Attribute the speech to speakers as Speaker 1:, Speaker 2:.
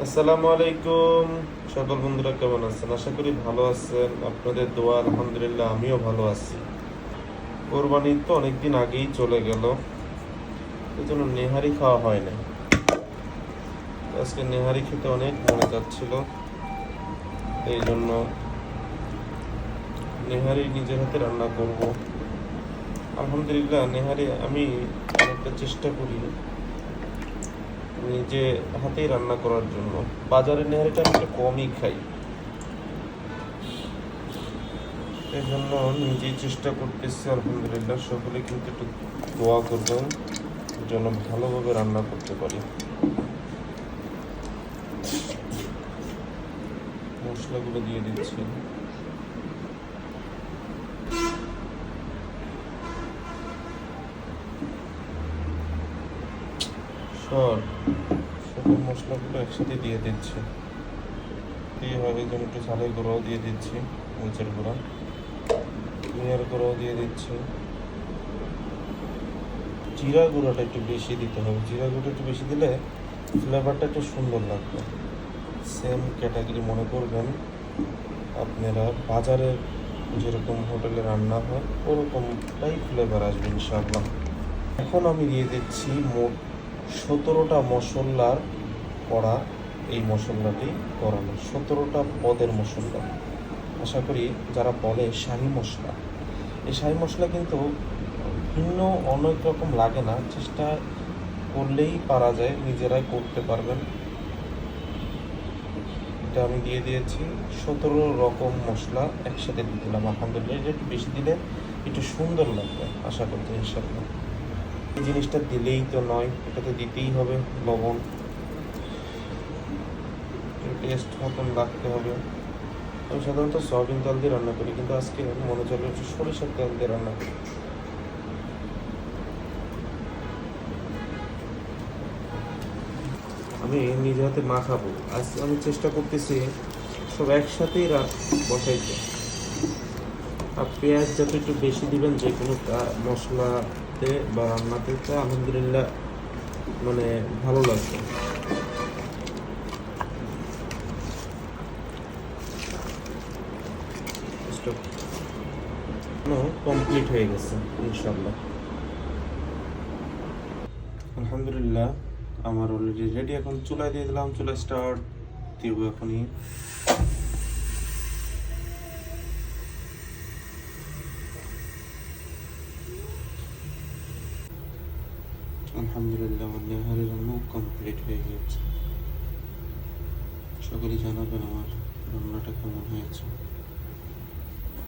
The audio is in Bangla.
Speaker 1: আসসালামু আলাইকুম। সকল বন্ধুরা কেমন আছেন? আশা করি ভালো আছেন। আপনাদের দোয়া আলহামদুলিল্লাহ আমিও ভালো আছি। কোরবানি তো অনেকদিন আগেই চলে গেল, এই জন্য নেহারি খাওয়া হয় না। আজকে নেহারি খেতে অনেক মনে যাচ্ছিল, এই জন্য নেহারি নিজের হাতে রান্না করব। আলহামদুলিল্লাহ নেহারি আমি অনেকটা চেষ্টা করি নিজে হাতেই রান্না করার জন্য। বাজারের নেহারিটা আমি একটু কমই খাই, এই জন্য নিজেই চেষ্টা করতেছি। আলহামদুলিল্লাহ সকলে কিন্তু একটু দোয়া করবেন যেন ভালোভাবে রান্না করতে পারি। মশলাগুলো দিয়ে দিচ্ছি। সকল মশলাগুলো একসাথে দিয়ে দিচ্ছি। এইভাবে যেন একটু ঝালের গুঁড়াও দিয়ে দিচ্ছি, মরিচের গুঁড়া, ধনিয়ার গুঁড়াও দিয়ে দিচ্ছি। জিরা গুঁড়োটা একটু বেশি দিতে হবে, জিরা গুঁড়োটা একটু বেশি দিলে ফ্লেভারটা একটু সুন্দর লাগবে। সেম ক্যাটাগরি মনে করবেন আপনারা বাজারের যেরকম হোটেলে রান্না হয় ওরকমটাই ফ্লেভার আসবে ইনশাআল্লাহ। এখন আমি দিয়ে দিচ্ছি মোট 17টা মশলার করা, এই মশলাটি করানো 17টা পদের মশলা। আশা করি যারা বলে শাহি মশলা, এই শাহি মশলা কিন্তু ভিন্ন অনেক রকম লাগে না, চেষ্টা করলেই পারা যায়, নিজেরাই করতে পারবেন। এটা আমি দিয়ে দিয়েছি 17 রকম মশলা একসাথে দিয়ে দিলাম। আলহামদুলিল্লাহ এটা একটু বেশি দিলে একটু সুন্দর লাগবে আশা করতে ইনশাআল্লাহ। এই জিনিসটা দিলেই তো নয়, এটাতে দিতেই হবে লবণ, টেস্ট মতন রাখতে হবে। আমি সাধারণত সয়াবিন তেল দিয়ে রান্না করি, কিন্তু আজকে মনে চলে হচ্ছে সরিষার তেল দিয়ে রান্না করি। আমি নিজে হাতে মাখাবো আজ, আমি চেষ্টা করতেছি সব একসাথেই বসাইতে। আর পেঁয়াজ যত একটু বেশি দিবেন যে কোনো মশলাতে বা রান্নাতে, তো আলহামদুলিল্লাহ মানে ভালো লাগবে। কমপ্লিট হয়ে গেছে ইনশাল্লাহ। আলহামদুলিল্লাহ আমার অলরেডি রেডি। এখন চুলায় দিয়ে দিলাম, চুলা স্টার্ট দিব এখনই। আলহামদুলিল্লাহ আমার নেহারি রান্না কমপ্লিট হয়ে গেছে। সকলেই জানাবেন আমার রান্নাটা কেমন হয়েছে।